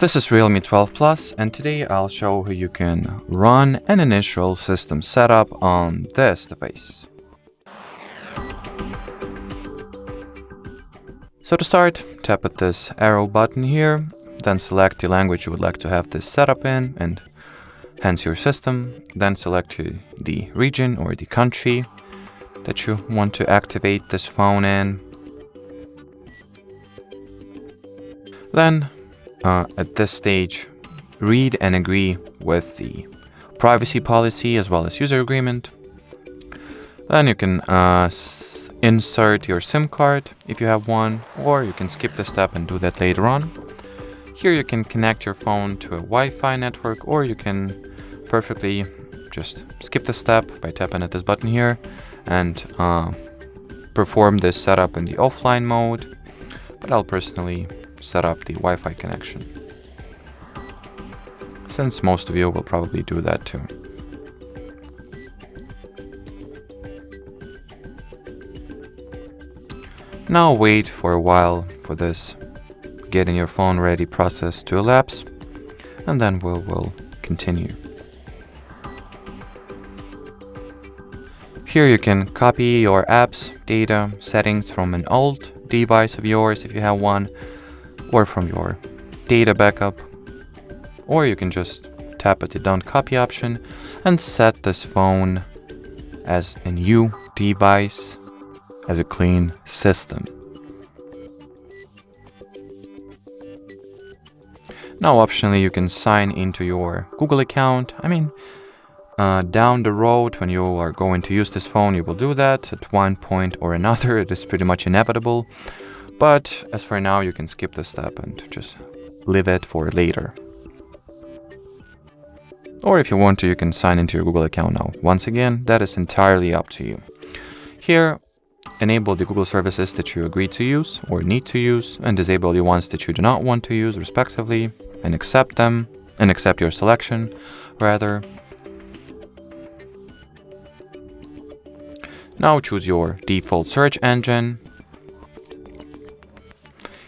This is Realme 12 Plus, and today I'll show how you can run an initial system setup on this device. So to start, tap at this arrow button here, then select the language you would like to have this setup in, and hence your system. Then select the region or the country that you want to activate this phone in. Then at this stage, read and agree with the privacy policy as well as user agreement. Then you can insert your SIM card if you have one, or you can skip the step and do that later on. Here you can connect your phone to a Wi-Fi network, or you can perfectly just skip the step by tapping at this button here and perform this setup in the offline mode. But I'll personally set up the Wi-Fi connection, since most of you will probably do that too. Now wait for a while for this getting your phone ready process to elapse, and then we'll continue. Here you can copy your apps, data, settings from an old device of yours if you have one, or from your data backup, or you can just tap at the Don't Copy option and set this phone as a new device, as a clean system. Now optionally you can sign into your Google account. Down the road when you are going to use this phone, you will do that at one point or another. It is pretty much inevitable. But as for now, you can skip this step and just leave it for later. Or if you want to, you can sign into your Google account now. Once again, that is entirely up to you. Here, enable the Google services that you agree to use or need to use, and disable the ones that you do not want to use, respectively, and accept them, and accept your selection, rather. Now choose your default search engine.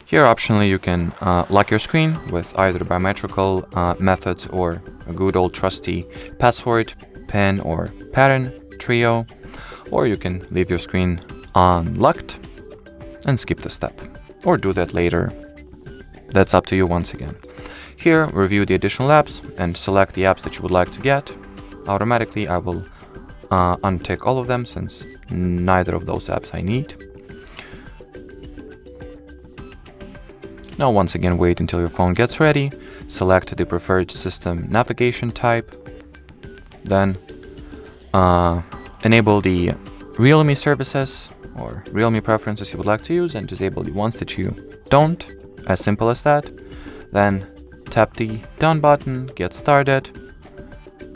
Here optionally you can lock your screen with either biometrical methods or a good old trusty password, PIN or pattern trio, or you can leave your screen unlocked and skip the step, or do that later. That's up to you once again. Here review the additional apps and select the apps that you would like to get. Automatically I will untick all of them since neither of those apps I need. Now once again wait until your phone gets ready, select the preferred system navigation type, then enable the Realme services or Realme preferences you would like to use and disable the ones that you don't, as simple as that. Then tap the Done button, get started,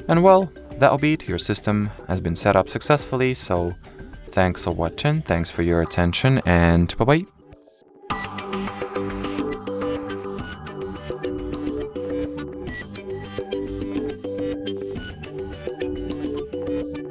and well, that'll be it. Your system has been set up successfully, so thanks for watching, thanks for your attention, and bye-bye.